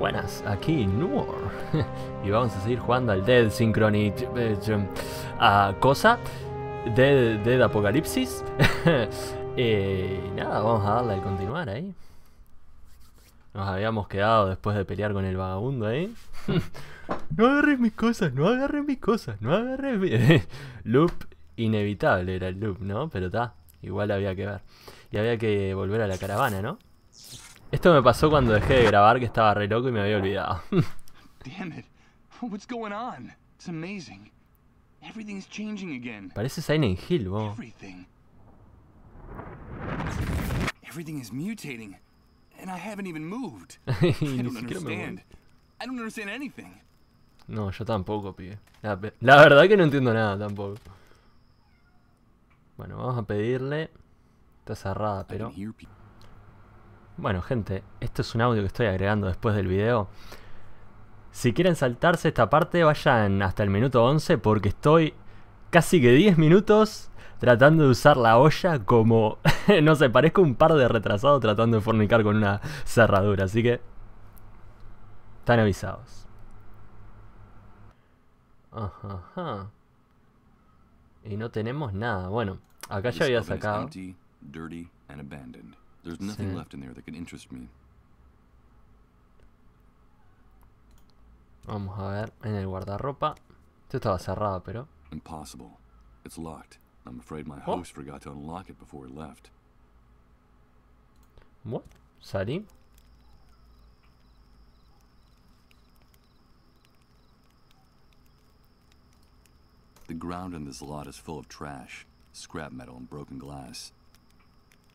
Buenas, aquí Nueor. Y vamos a seguir jugando al Dead Synchronicity. Cosa. Dead Apocalipsis. Nada, vamos a darle al continuar ahí. Nos habíamos quedado después de pelear con el vagabundo ahí. No agarres mis cosas, no agarres mis cosas, no agarres mi... Loop inevitable era el loop, ¿no? Pero está, igual había que ver. Y había que volver a la caravana, ¿no? Esto me pasó cuando dejé de grabar, que estaba re loco y me había olvidado. Damn it. What's going on? It's amazing. Everything's changing again. Parece Silent Hill, vos. Everything is mutating. And I haven't even moved. Ni I don't siquiera me understand. I don't understand anything. No, yo tampoco, pibe. La verdad que no entiendo nada tampoco. Bueno, vamos a pedirle. Está cerrada, pero... Bueno, gente, esto es un audio que estoy agregando después del video. Si quieren saltarse esta parte, vayan hasta el minuto 11 porque estoy casi que 10 minutos tratando de usar la olla como... no sé, parezco un par de retrasados tratando de fornicar con una cerradura, así que... están avisados. Ajá. Y no tenemos nada. Bueno, acá ya había sacado... Empty, dirty, and abandoned. There's nothing left in there that can interest me. Vamos a ver en el guardarropa. Esto estaba cerrado, pero... Impossible. It's locked. I'm afraid my host forgot to unlock it before he left. What? Salí. The ground in this lot is full of trash, scrap metal, and broken glass.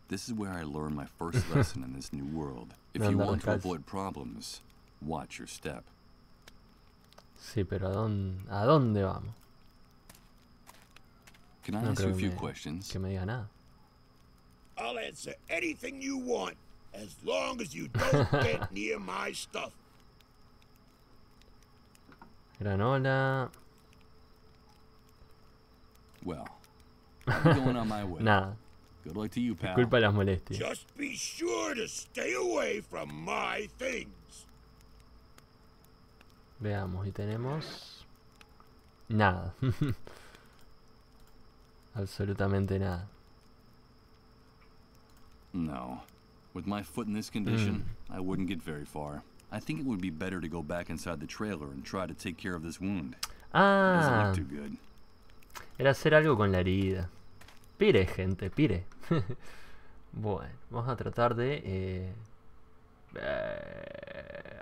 This is where I learned my first lesson in this new world. If you want to avoid problems, watch your step. Sí, pero ¿a dónde vamos? Can I ask you a few questions? Que me diga nada. I'll answer anything you want, as long as you don't get near my stuff. Granola. Well, I'm going on my way. Nada. Good luck to you, pal. Disculpa las molestias. Just be sure to stay away from my things. Veamos, y tenemos... nada. Absolutamente nada. No. With my foot in this condition, I wouldn't get very far. I think it would be better to go back inside the trailer and try to take care of this wound. Ah. It doesn't look too good. Era hacer algo con la herida. Pire, gente, pire. Bueno, vamos a tratar de...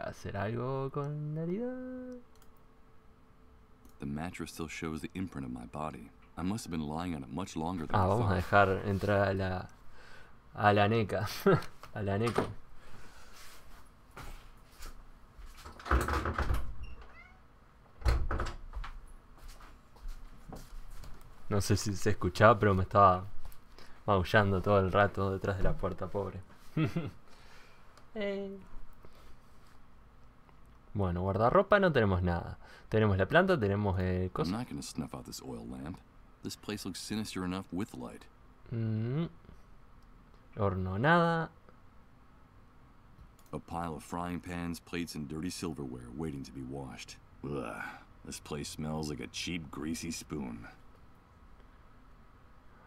hacer algo con la herida. The mattress still shows the imprint of my body. I must have been lying on it much longer than I Vamos a thought. dejar entrar a la neca. A la neco. No sé si se escuchaba, pero me estaba maullando todo el rato detrás de la puerta, pobre. Bueno, guardarropa no tenemos nada. Tenemos la planta, tenemos cosas. I'm not going to snuff out this oil lamp. This place looks sinister enough with light. Horno nada. A pile of frying pans, plates, and dirty silverware waiting to be washed. Ugh, this place smells like a cheap, greasy spoon.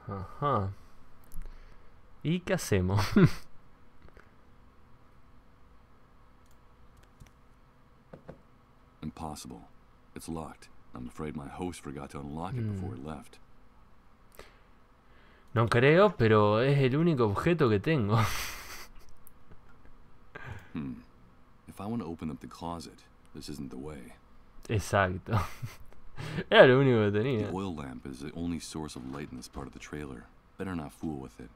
Ajá. ¿Y qué hacemos? Impossible. It's locked. I'm afraid my host forgot to unlock it before he left. No creo, pero es el único objeto que tengo. If I want to open up the closet, this isn't the way. Exacto. Era lo único que tenía. The oil lamp is the only source of light in this part of the trailer. Better not fool with it.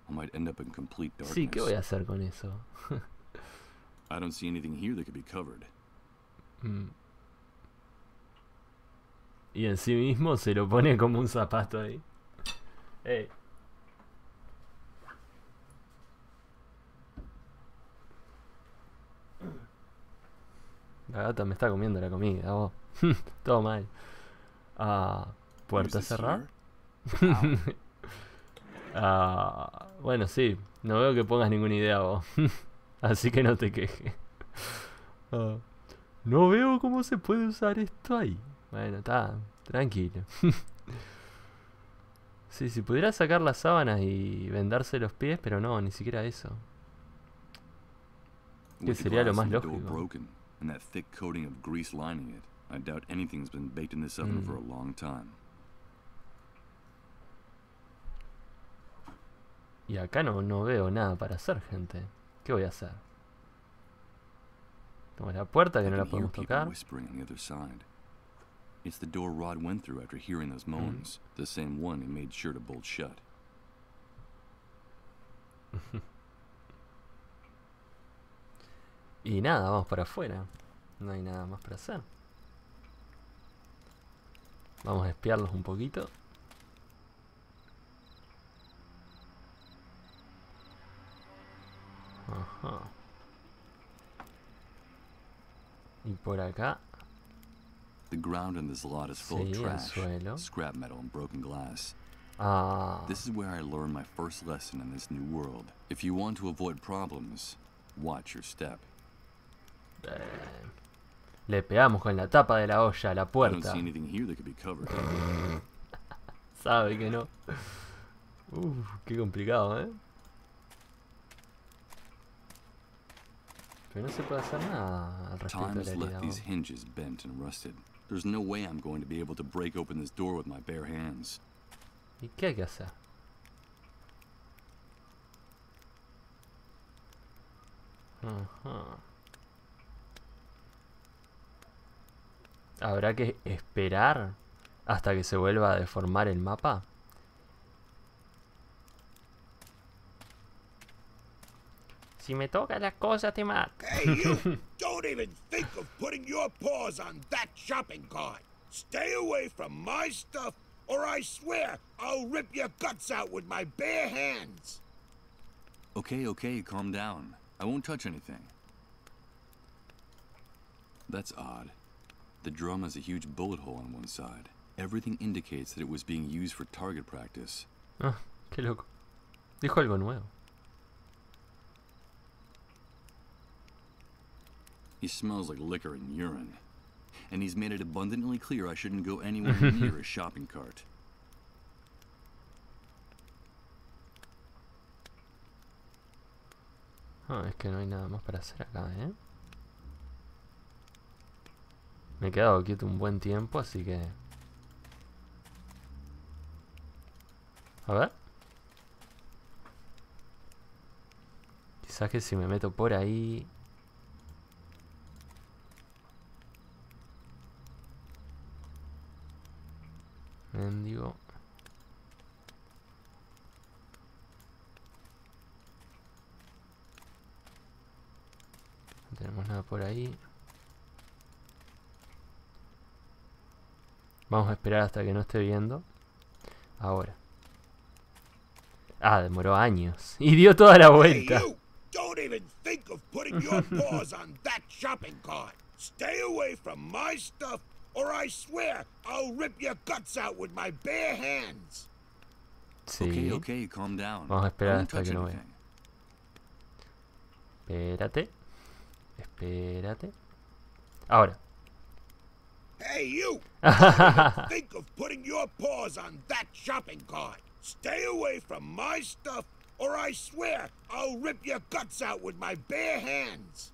I might end up in complete darkness. Sí, ¿qué voy a hacer con eso? I don't see anything here that could be covered. Y en sí mismo se lo pone como un zapato ahí. Ey. La gata me está comiendo la comida, vos. Todo mal. ¿Puerta cerrada? Bueno, sí. No veo que pongas ninguna idea vos. Así que no te quejes. Ah, no veo cómo se puede usar esto ahí. Bueno, está, tranquilo. Sí, si pudiera sacar las sábanas y vendarse los pies, pero no, ni siquiera eso. Que sería lo más lógico. And that thick coating of grease lining it, I doubt anything's been baked in this oven for a long time. Y acá no veo nada para hacer, gente. ¿Qué voy a hacer? Tenemos la puerta que no la podemos tocar. It's the door Rod went through after hearing those moans, the same one he made sure to bolt shut. Y nada, vamos para afuera. No hay nada más para hacer. Vamos a espiarlos un poquito. Ajá. Y por acá. The ground in this lot is full of trash, scrap metal and broken glass. This is where I learned my first lesson in this new world. If you want to avoid problems, watch your step. Le pegamos con la tapa de la olla a la puerta. I don't see anything here that could be covered. Sabe que no. Qué complicado, ¿eh? Pero no se puede hacer nada al respecto de la herida. Time has left these hinges bent and rusted. There's no way I'm going to be able to break open this door with my bare hands. ¿Y qué hay que hacer? Ajá. ¿Habrá que esperar hasta que se vuelva a deformar el mapa? Si me toca la cosa te mato. Hey, you! Don't even think of putting your paws on that shopping cart. Stay away from my stuff, or I swear I'll rip your guts out with my bare hands. Okay, calm down. I won't touch anything. That's odd. The drum has a huge bullet hole on one side. Everything indicates that it was being used for target practice. Ah, qué loco. Dijo algo nuevo. He smells like liquor and urine. And he's made it abundantly clear I shouldn't go anywhere near his shopping cart. Es que no hay nada más para hacer acá, ¿eh? Me he quedado quieto un buen tiempo, así que... A ver. Quizás que si me meto por ahí... Mendigo. No tenemos nada por ahí. Vamos a esperar hasta que no esté viendo. Ahora. Demoró años. Y dio toda la vuelta. Hey, you! Don't even think of putting your paws on that shopping cart. Stay away from my stuff, or I swear I'll rip your guts out with my bare hands. Sí. Okay, calm down. Vamos a esperar hasta que no vea. Espérate. Ahora. Hey, you! Don't even think of putting your paws on that shopping cart. Stay away from my stuff, or I swear I'll rip your guts out with my bare hands.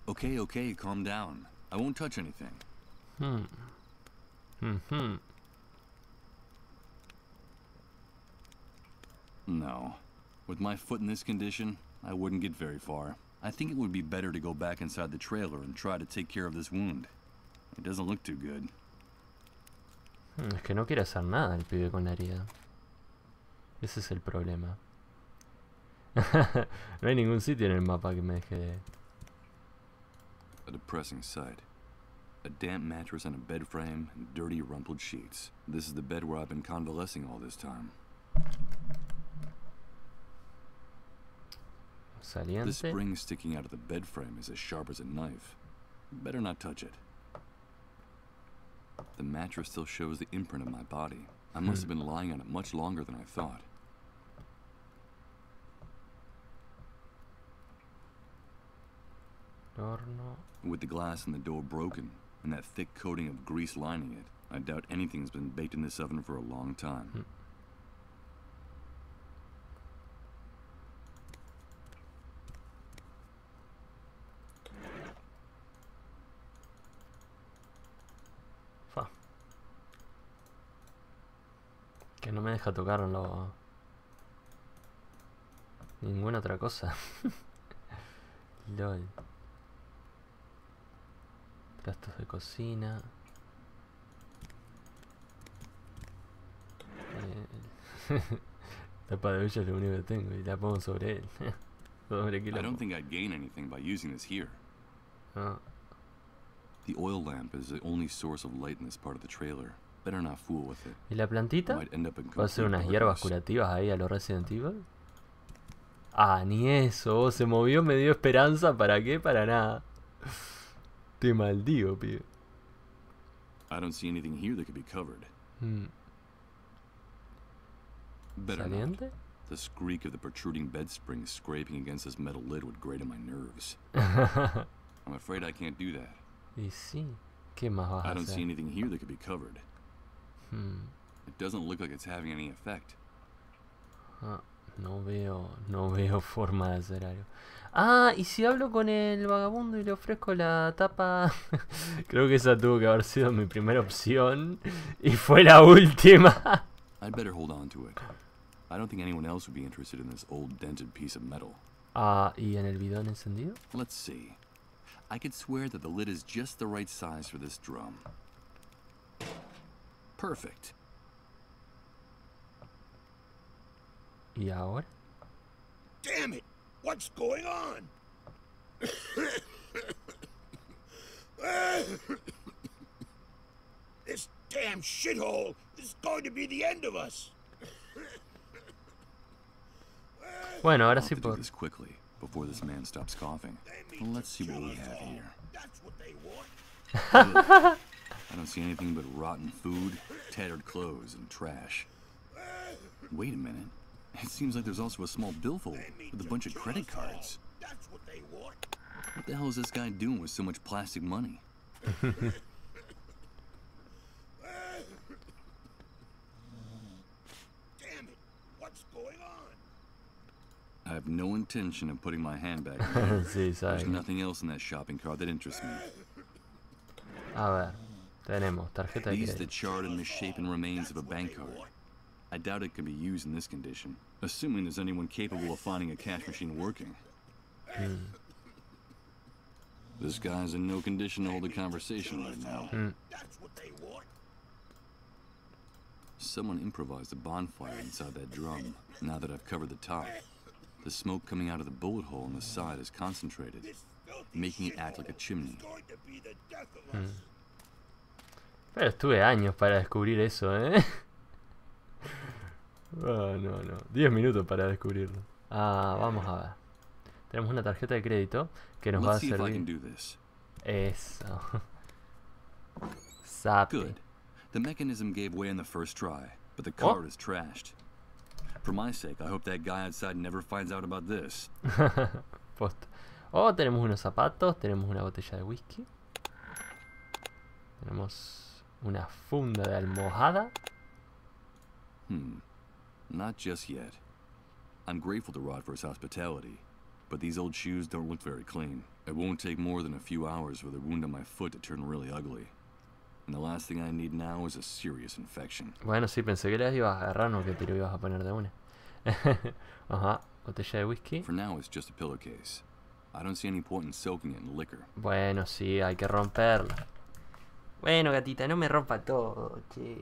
Okay, calm down. I won't touch anything. No. With my foot in this condition, I wouldn't get very far. I think it would be better to go back inside the trailer and try to take care of this wound. It doesn't look too good. Es que no quiere hacer nada el pibe con la herida. Ese es el problema. No hay ningún sitio en el mapa que me deje... A depressing sight. A damp mattress on a bed frame and dirty, rumpled sheets. This is the bed where I've been convalescing all this time. Saliente. The spring sticking out of the bed frame is as sharp as a knife. Better not touch it. The mattress still shows the imprint of my body. I must have been lying on it much longer than I thought. Horno. With the glass in the door broken and that thick coating of grease lining it, I doubt anything's been baked in this oven for a long time. Fa. Que no me deja tocar ninguna otra cosa. LOL. Trastos de cocina. Tapa de olla es lo único que tengo y la pongo sobre él. Sobre I don't think I'd gain anything by using this here. Ah. The oil lamp is the only source of light in this part of the trailer. Better not fool with it. ¿Y la plantita? Might end up in ¿Va a ser complete unas hierbas darkness. curativas ahí a los Resident Evil? Ah, ni eso. Se movió, me dio esperanza. ¿Para qué? Para nada. Te maldigo, pibe. I don't see anything here that could be covered. Better not. ¿Saliente? The squeak of the protruding bed springs scraping against this metal lid would grate on my nerves. I'm afraid I can't do that. Y sí. ¿Qué más vas a I don't see hacer? anything here that could be covered. It doesn't look like it's having any effect. Ah, no veo forma de hacer algo. Ah, y si hablo con el vagabundo y le ofrezco la tapa. Creo que esa tuvo que haber sido mi primera opción. Y fue la última. I'd better hold on to it. I don't think anyone else would be interested in this old dented piece of metal. Ah, ¿y en el bidón encendido? Let's see. I could swear that the lid is just the right size for this drum. Perfect. ¿Y ahora? Damn it! What's going on? This damn shithole is going to be the end of us. Bueno, ahora I'll sí have to do por... this quickly before this man stops coughing. They mean Let's to see what kill we us have all. here. That's what they want. I don't see anything but rotten food, tattered clothes, and trash. Wait a minute. It seems like there's also a small billfold They mean with a to bunch of kill credit us all. cards. That's what they want. What the hell is this guy doing with so much plastic money? Damn it! What's going on? I have no intention of putting my hand back in there. Sí, There's sabe. nothing else in that shopping cart that interests me. A ver, tenemos tarjeta de These the crédito. charred and misshapen remains of a bank card. I doubt it can be used in this condition, assuming there's anyone capable of finding a cash machine working. This guy's in no condition to hold a conversation right now. That's what they want. Someone improvised a bonfire inside that drum, now that I've covered the top. The smoke coming out of the bullet hole in the side is concentrated, This filthy making it act like a shithole chimney. is going to be the death of us. Pero estuve años para descubrir eso, ¿eh? Ah, no. 10 minutos para descubrirlo. Ah, vamos a ver. Tenemos una tarjeta de crédito que nos va a Let's see if I can servir. do this. Eso. Sape. Good. The mechanism gave way on the first try, but the card is trashed. For my sake, I hope that guy outside never finds out about this. Posta. Oh, tenemos unos zapatos, tenemos una botella de whisky. Tenemos una funda de almohada. Not just yet. I'm grateful to Rod for his hospitality, but these old shoes don't look very clean. It won't take more than a few hours for the wound on my foot to turn really ugly. And the last thing I need now is a serious infection. Bueno, sí, pensé que las ibas a agarrar, no que te lo ibas a poner de una. Ajá, botella de whisky. For now, it's just a pillowcase. I don't see any point in soaking it in liquor. Bueno, sí, hay que romperla. Bueno, gatita, no me rompa todo, che.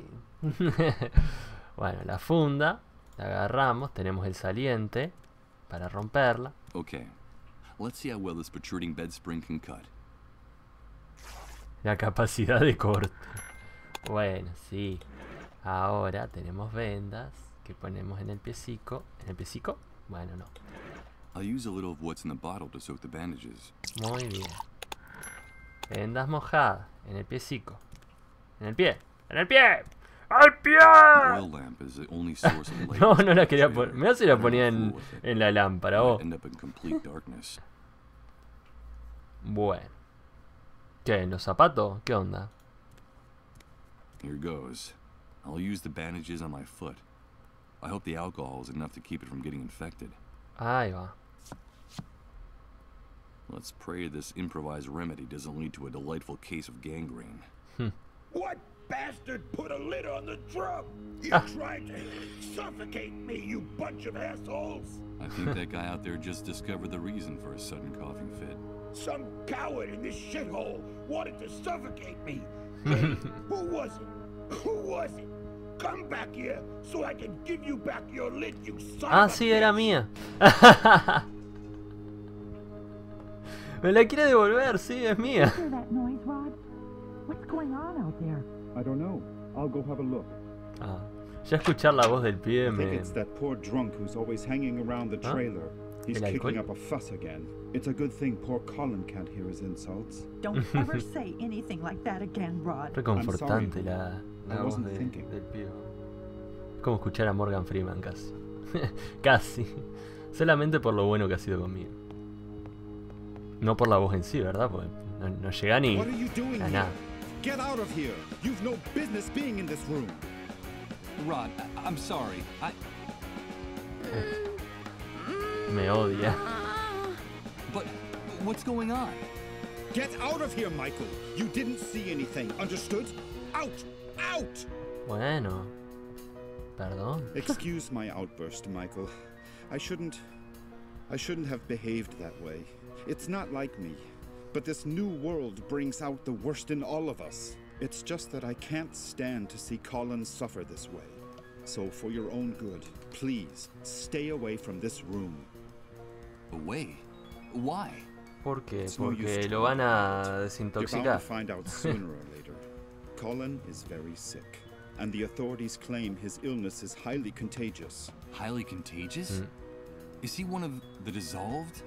Bueno, la funda, la agarramos, tenemos el saliente para romperla. Okay, let's see how well this protruding bed spring can cut. La capacidad de corte. Bueno, sí. Ahora tenemos vendas que ponemos en el piecico. ¿En el piecico? Bueno, no. I'll use a little of what's in the bottle to soak the bandages. Muy bien. Vendas mojadas en el piecico. En el pie. ¡En el pie! ¡Al pie! The oil lamp is the only source of light. No, in this no la quería trailer. poner. Mirá si la Better ponía not fool with it. en la lámpara. Might Oh. end up in complete darkness. Bueno. ¿Qué? ¿En los zapatos? ¿Qué onda? Here goes. I'll use the bandages on my foot. I hope the alcohol is enough to keep it from getting infected. Ahí va. Let's pray this improvised remedy doesn't lead to a delightful case of gangrene. What bastard put a lid on the drum? You tried to suffocate me, you bunch of assholes! I think that guy out there just discovered the reason for his sudden coughing fit. Some coward in this shithole wanted to suffocate me. Hey, who was it? Who was it? Come back here so I can give you back your lid, you son of a Sí, era bitch. mía. Me la quiere devolver, sí, es mía. Hear that noise, Rod? What's going on out there? I don't know. I'll go have a look. Ah, ya escuchar la voz del pibe I think me... it's that poor drunk who's always hanging around the trailer. He's El kicking alcohol. up a fuss again. It's a good thing poor Colin can't hear his insults. Don't ever say anything like that again, Rod. Reconfortante la I voz wasn't thinking. del pibe. Como escuchar a Morgan Freeman casi. Casi. Solamente por lo bueno que ha sido conmigo. No por la voz en sí, ¿verdad? Porque no llega ni What are you doing a here? nada. Get out of here! You've no business being in this room. Rod, I'm sorry. Me odia. But what's going on? Get out of here, Michael! You didn't see anything, understood? Out! Out! Bueno. Perdón. Excuse my outburst, Michael. I shouldn't have behaved that way. It's not like me. But this new world brings out the worst in all of us. It's just that I can't stand to see Colin suffer this way. So for your own good, please, stay away from this room. Away? Why? ¿Por qué? It's no use Porque to lo van a You're bound desintoxicar. to find out sooner or later. Colin is very sick, and the authorities claim his illness is highly contagious. Highly contagious? Is he one of the dissolved?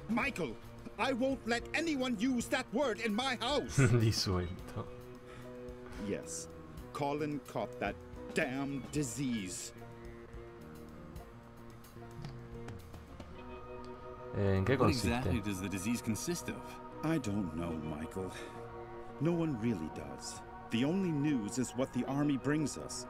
Michael, I won't let anyone use that word in my house! Disuelto. Yes, Colin caught that damn disease. ¿En qué What exactly consiste? does the disease consist of? I don't know, Michael. No one really does. The only news is what the army brings us.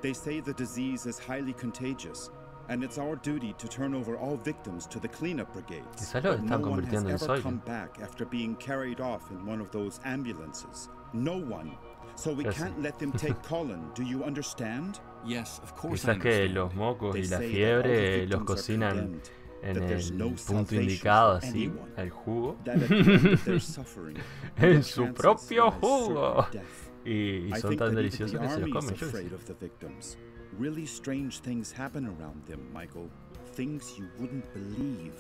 They say the disease is highly contagious, and it's our duty to turn over all victims to the cleanup brigades. Quizás lo But están no one has convirtiendo en ever soy. come back after being carried off in one of those ambulances. No one. So we Yes. can't let them take Colin. Do you understand? Yes, of course I Quizás que understand. los mocos They y la say that all the fiebre los victims are cocinan condemned, en that there's el no punto salvation indicado, for así, anyone. el jugo. That at the end of their suffering, En their su chances propio lie certain jugo. death. Y I son think tan that even deliciosos the que se los army comen. is Yo qué sé. afraid of the victims. Really strange things happen around them, Michael. Things you wouldn't believe.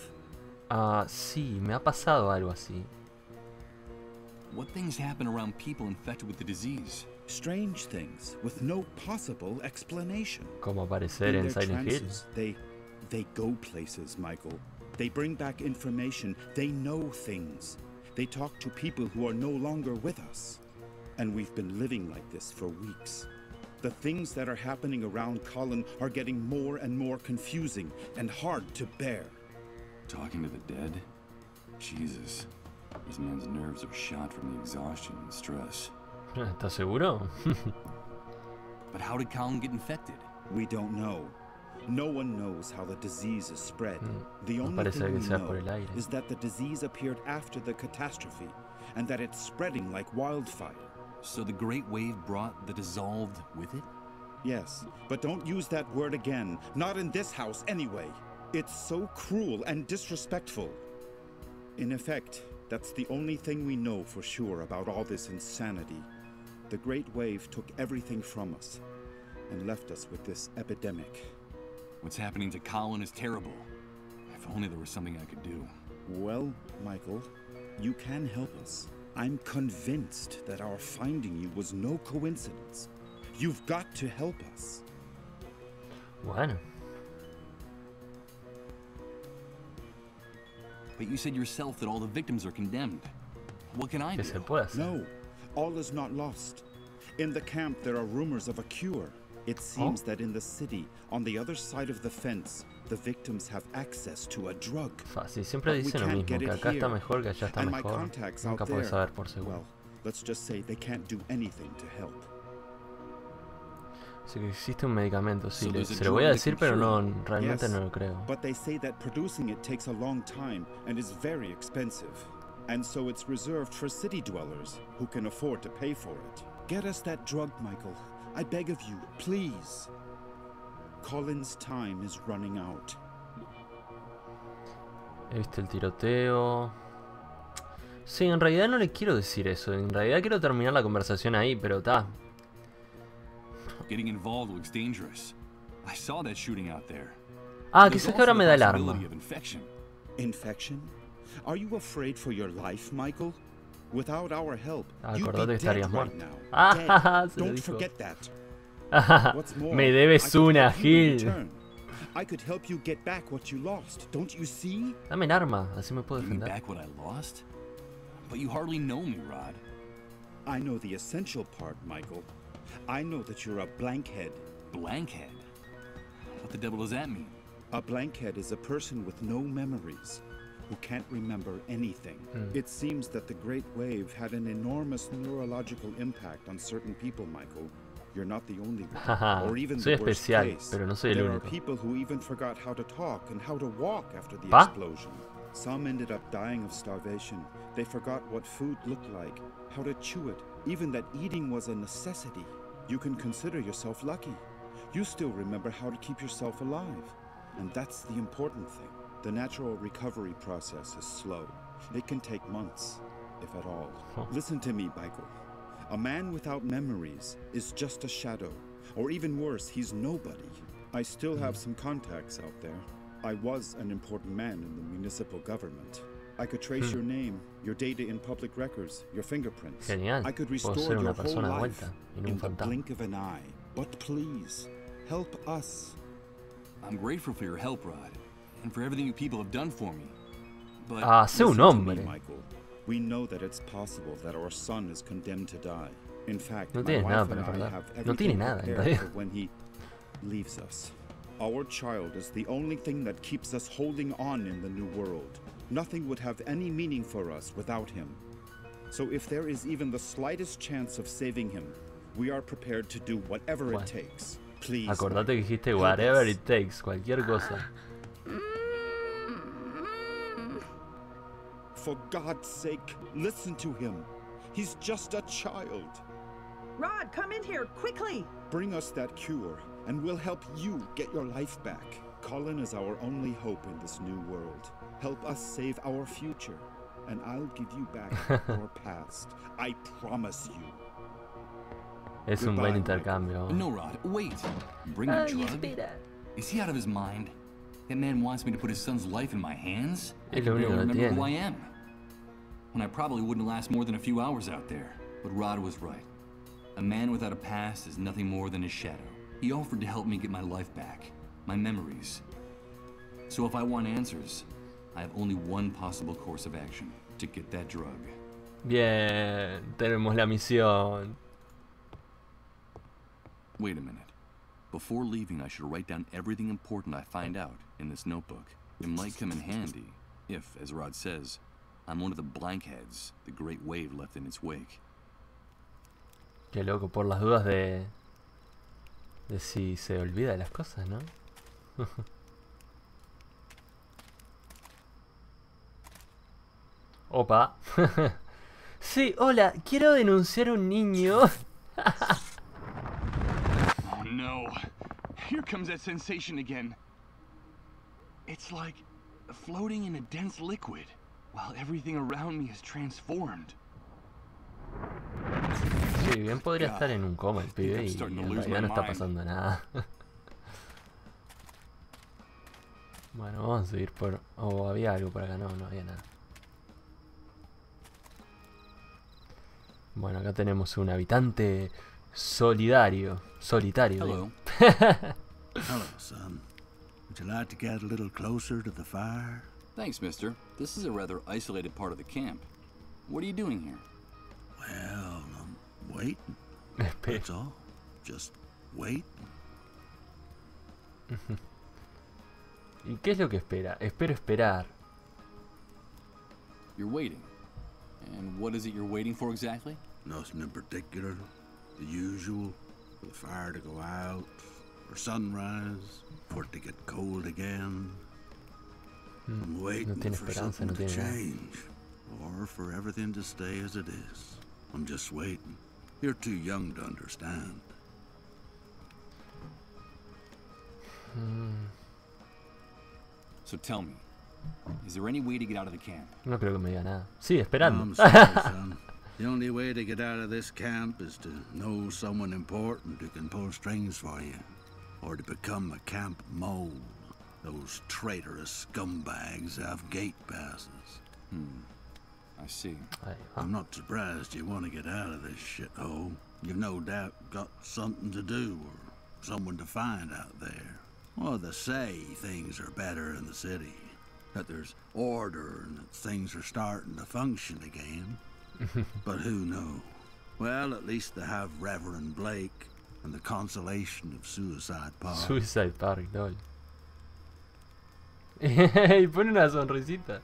Ah, sí, me ha pasado algo así. What things happen around people infected with the disease? Strange things with no possible explanation. Como aparecer In en their Silent Hill. trances, they go places, Michael. They bring back information. They know things. They talk to people who are no longer with us. And we've been living like this for weeks. The things that are happening around Colin are getting more and more confusing and hard to bear. Talking to the dead? Jesus. This man's nerves are shot from the exhaustion and stress. ¿Estás seguro? But how did Colin get infected? We don't know. No one knows how the disease is spread. The only parece thing que we sea por know el aire. is that the disease appeared after the catastrophe and that it's spreading like wildfire. So the Great Wave brought the dissolved with it? Yes, but don't use that word again. Not in this house, anyway. It's so cruel and disrespectful. In effect, that's the only thing we know for sure about all this insanity. The Great Wave took everything from us and left us with this epidemic. What's happening to Colin is terrible. If only there was something I could do. Well, Michael, you can help us. I'm convinced that our finding you was no coincidence. You've got to help us. Bueno. But you said yourself that all the victims are condemned. What can I ¿Qué se do? puede hacer? No, all is not lost. In the camp, there are rumors of a cure. It seems that in the city, on the other side of the fence, the victims have access to a drug. Fácil, siempre dicen lo mismo, que acá está mejor, que allá está mejor. Nunca puedes saber por seguro. Well, let's just say they can't do anything to help. Sí que existe un medicamento, sí, se lo voy a decir, pero no, realmente no lo creo. But they say that producing it takes a long time and is very expensive. And so it's reserved for city dwellers who can afford to pay for it. Get us that drug, Michael. I beg of you, please. Colin's time is running out. He visto el tiroteo. Sí, en realidad no le quiero decir eso. En realidad quiero terminar la conversación ahí, pero está. Getting involved looks dangerous. I saw that shooting out there. Ah, quizás que ahora me da el arma. Infection? Are you afraid for your life, Michael? Without our help, acordate que estarías muerto. Don't forget that. What's more, me debes una, Gil. I could help you get back what you lost. Don't you see? Dame el arma, así me puedo defender. Back what I lost? But you hardly know me, Rod. I know the essential part, Michael. I know that you're a blankhead. Blankhead? What the devil does that mean? A blankhead is a person with no memories, who can't remember anything. It seems that the Great Wave had an enormous neurological impact on certain people, Michael. You're not the only one, or even the worst case. Pero no soy el there único. are people who even forgot how to talk and how to walk after the explosion. Some ended up dying of starvation. They forgot what food looked like, how to chew it, even that eating was a necessity. You can consider yourself lucky. You still remember how to keep yourself alive. And that's the important thing. The natural recovery process is slow. It can take months, if at all. Listen to me, Michael. A man without memories is just a shadow. Or even worse, he's nobody. I still have some contacts out there. I was an important man in the municipal government. I could trace your name, your data in public records, your fingerprints. Genial. I could restore your whole life in the blink of an eye. But please, help us. I'm grateful for your help, Rod, and for everything you people have done for me. But sé un hombre. Michael, we know that it's possible that our son is condemned to die. In fact, no my tiene wife nada and para I perder. have No tiene everything nada, en prepared realidad. for when he leaves us. Our child is the only thing that keeps us holding on in the new world. Nothing would have any meaning for us without him. So if there is even the slightest chance of saving him, we are prepared to do whatever it takes. Please. Acordate que dijiste whatever it takes, cualquier cosa. For God's sake, listen to him. He's just a child. Rod, come in here, quickly! Bring us that cure, and we'll help you get your life back. Colin is our only hope in this new world. Help us save our future, and I'll give you back our past. I promise you. Es un buen intercambio. No, Rod, wait. Bring the drug? Is he out of his mind? That man wants me to put his son's life in my hands? I can barely remember who I am. And I probably wouldn't last more than a few hours out there. But Rod was right. A man without a past is nothing more than his shadow. He offered to help me get my life back, my memories. So if I want answers, I have only one possible course of action, to get that drug. Bien, tenemos la misión. Wait a minute. Before leaving, I should write down everything important I find out in this notebook. It might come in handy if, as Rod says, I'm one of the blankheads the Great Wave left in its wake. Qué loco, por las dudas de si se olvida de las cosas, ¿no? Opa. Sí, hola, quiero denunciar a un niño. Oh no. Here comes that sensation again. It's like floating in a dense liquid while everything around me is transformed. Sí, bien podría estar en un coma el pibe y en realidad no está pasando nada. Bueno, vamos a seguir por... Oh, había algo por acá, no había nada. Bueno, acá tenemos un habitante solitario. Hello. Hello, son. Would you like to get a little closer to the fire? Thanks, mister. This is a rather isolated part of the camp. What are you doing here? Well, waiting. That's all. Just wait. ¿Y qué es lo que espera? Espero esperar. You're waiting. And what is it you're waiting for exactly? Nothing in particular. The usual. For the fire to go out. For sunrise. For it to get cold again. I'm waiting for something to change. Or for everything to stay as it is. I'm just waiting. You're too young to understand. So tell me, is there any way to get out of the camp? No creo que me diga nada. Sí, esperando. I'm sorry, son. The only way to get out of this camp is to know someone important who can pull strings for you. Or to become a camp mole. Those traitorous scumbags have gate passes. I see. I'm not surprised you want to get out of this shithole. You've no doubt got something to do or someone to find out there. Well, they say things are better in the city. That there's order and that things are starting to function again. But who knows? Well, at least they have Reverend Blake and the consolation of Suicide Park. Suicide Park, no. Y pone una sonrisita.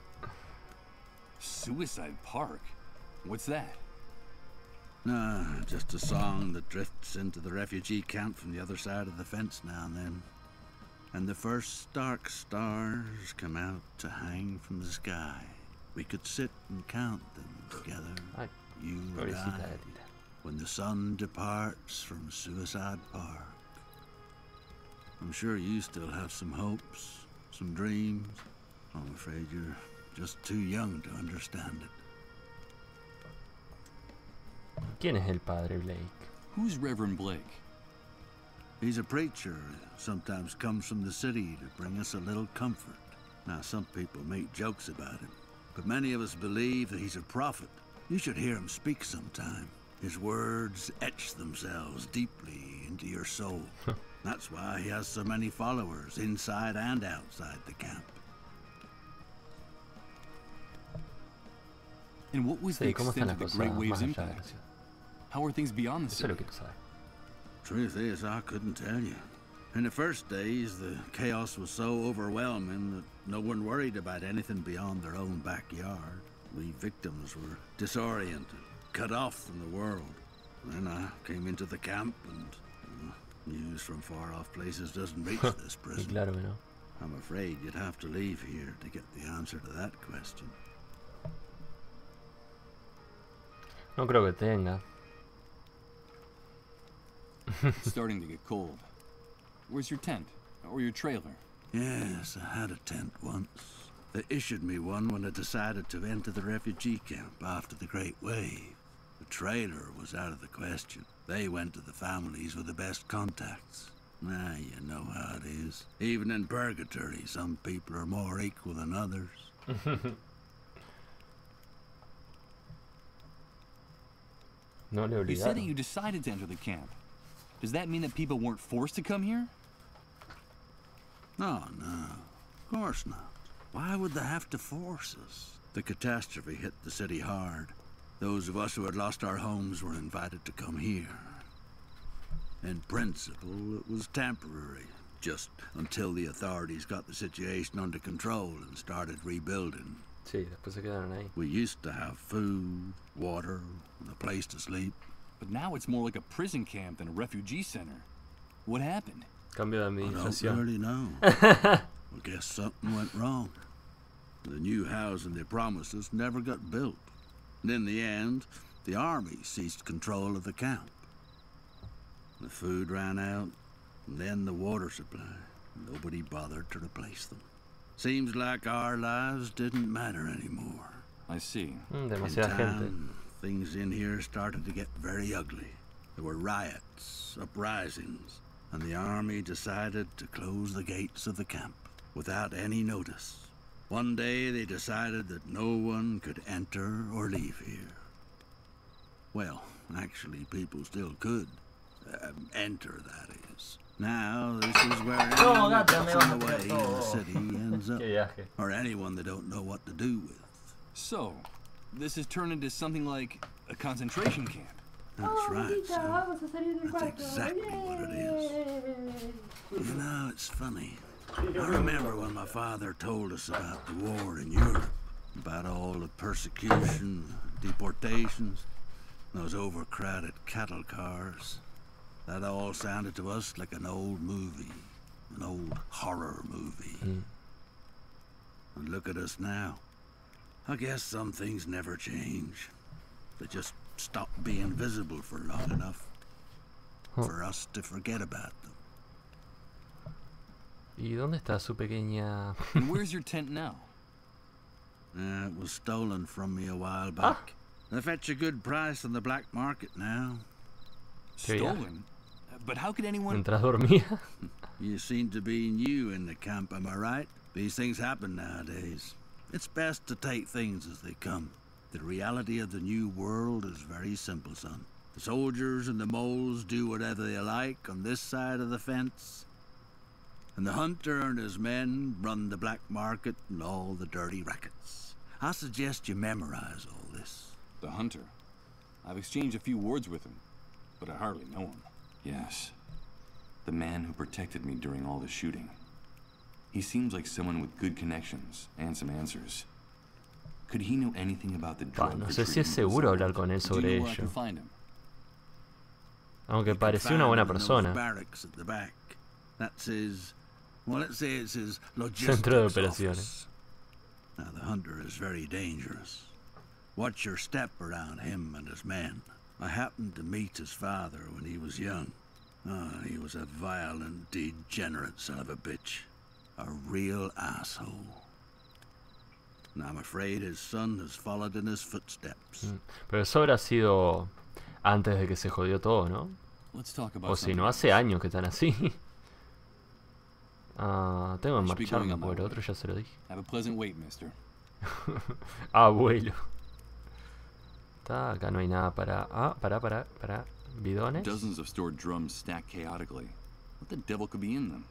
Suicide Park? What's that? Nah, just a song that drifts into the refugee camp from the other side of the fence now and then. And the first dark stars come out to hang from the sky. We could sit and count them together, you and I, when the sun departs from Suicide Park. I'm sure you still have some hopes, some dreams. I'm afraid you're just too young to understand it. ¿Quién es el padre Blake? Who's Reverend Blake? He's a preacher. Sometimes comes from the city to bring us a little comfort. Now, some people make jokes about him, but many of us believe that he's a prophet. You should hear him speak sometime. His words etch themselves deeply into your soul. That's why he has so many followers inside and outside the camp. And what was the extent of the Great Wave's impact? How are things beyond the city? Truth is, I couldn't tell you. In the first days, the chaos was so overwhelming that no one worried about anything beyond their own backyard. We victims were disoriented, cut off from the world. Then I came into the camp and news from far-off places doesn't reach this prison. Claro que no. I'm afraid you'd have to leave here to get the answer to that question. No creo que tenga. It's starting to get cold. Where's your tent? Or your trailer? Yes, I had a tent once. They issued me one when I decided to enter the refugee camp after the Great Wave. The trailer was out of the question. They went to the families with the best contacts. Ah, you know how it is. Even in purgatory, some people are more equal than others. No le you said that you decided to enter the camp. Does that mean that people weren't forced to come here? No, of course not. Why would they have to force us? The catastrophe hit the city hard. Those of us who had lost our homes were invited to come here. In principle, it was temporary, just until the authorities got the situation under control and started rebuilding. Sí, después se quedaron ahí. We used to have food, water, and a place to sleep. But now it's more like a prison camp than a refugee center. What happened? Cambio de administración. I don't really know. I guess something went wrong. The new housing they promised us never got built. And in the end, the army seized control of the camp. The food ran out, and then the water supply. Nobody bothered to replace them. Seems like our lives didn't matter anymore. I see. Demasiada gente. Things in here started to get very ugly. There were riots, uprisings, and the army decided to close the gates of the camp without any notice. One day they decided that no one could enter or leave here. Well, actually, people still could. Enter, that is. Now, this is where anyone that gets in the way in the city ends up. Or anyone they don't know what to do with. So, this has turned into something like a concentration camp. That's right, son. That's exactly what it is. You know, it's funny. I remember when my father told us about the war in Europe, about all the persecution, deportations, those overcrowded cattle cars. That all sounded to us like an old movie, an old horror movie. And look at us now. I guess some things never change. They just stop being visible for long enough for us to forget about them. ¿Y dónde está su pequeña? And where's your tent now? It was stolen from me a while back. They fetch a good price on the black market now. Stolen? But how could anyone... Mientras dormía. You seem to be new in the camp, am I right? These things happen nowadays. It's best to take things as they come. The reality of the new world is very simple, son. The soldiers and the moles do whatever they like on this side of the fence. And the hunter and his men run the black market and all the dirty rackets. I suggest you memorize all this. The hunter? I've exchanged a few words with him, but I hardly know him. Yes. The man who protected me during all the shooting. He seems like someone with good connections and some answers. Could he know anything about the drug? No sé si es seguro hablar con él sobre ello. Aunque parecía una buena persona. That's his, well, let's say it's his Centro de logistics operaciones. office. Now the hunter is very dangerous. Watch your step around him and his men. I happened to meet his father when he was young. He was a violent, degenerate son of a bitch. A real asshole. And I'm afraid his son has followed in his footsteps. Pero eso habrá sido antes de que se jodió todo, ¿no? O si no, hace años que están así. Tengo que marcharme por el otro, ya se lo dije. Have a pleasant wait, mister. Abuelo. Acá no hay nada para... para bidones. Dozens of stored drums stacked chaotically. What the devil could be in them?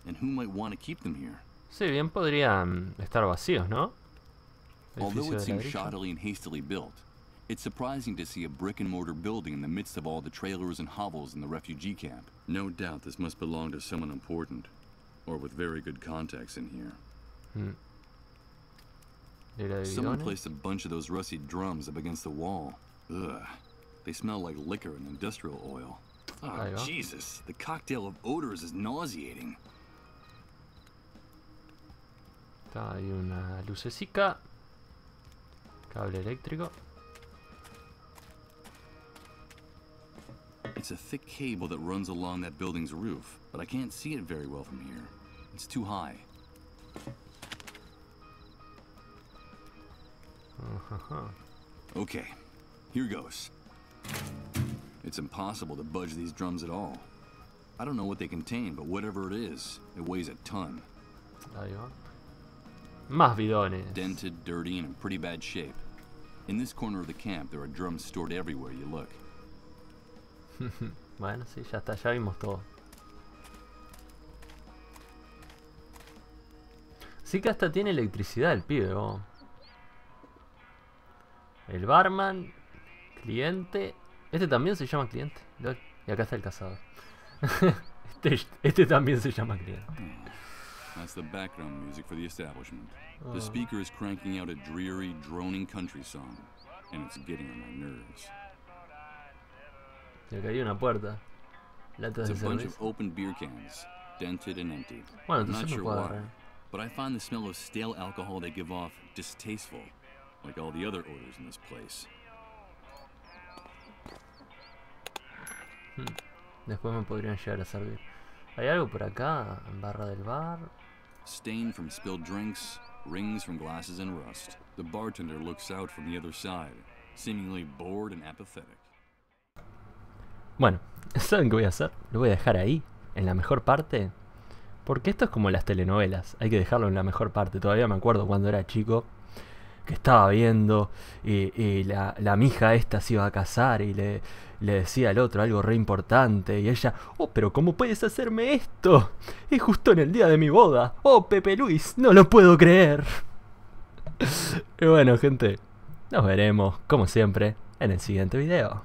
And who might want to keep them here? Sí, bien podrían estar vacíos, ¿no? Although it seems shoddily and hastily built, it's surprising to see a brick-and-mortar building in the midst of all the trailers and hovels in the refugee camp. No doubt this must belong to someone important, or with very good contacts in here. Someone placed a bunch of those rusty drums up against the wall. Ugh. They smell like liquor and industrial oil. Oh, Jesus. The cocktail of odors is nauseating. Hay una lucecica. Cable eléctrico. It's a thick cable that runs along that building's roof, but I can't see it very well from here. It's too high. Okay, here goes. It's impossible to budge these drums at all. I don't know what they contain, but whatever it is, it weighs a ton. Ahí va. Más bidones. Dented, dirty, and in pretty bad shape. In this corner of the camp, there are drums stored everywhere you look. Bueno, sí, ya está, ya vimos todo. Sí que hasta tiene electricidad el pibe, oh. El barman, cliente. Este también se llama cliente. Y acá está el cazador. este también se llama cliente. That's the background music for the establishment. The speaker is cranking out a dreary, droning country song, and it's getting on my nerves. Y acá hay una puerta. Latas de It's a bunch cerveza. of open beer cans, dented and emptied. Bueno, I'm not entonces sure me puedo why, agarrar. but I find the smell of stale alcohol they give off distasteful, like all the other odors in this place. Después me podrían llegar a servir. ¿Hay algo por acá? En barra del bar. Stain from spilled drinks, rings from glasses and rust. The bartender looks out from the other side, seemingly bored and apathetic. Bueno, ¿saben qué voy a hacer? Lo voy a dejar ahí, en la mejor parte. Porque esto es como las telenovelas. Hay que dejarlo en la mejor parte. Todavía me acuerdo cuando era chico que estaba viendo y la mija esta se iba a casar y le decía al otro algo re importante y ella, oh, pero ¿cómo puedes hacerme esto? Es justo en el día de mi boda. Oh, Pepe Luis, no lo puedo creer. Y bueno, gente, nos veremos, como siempre, en el siguiente video.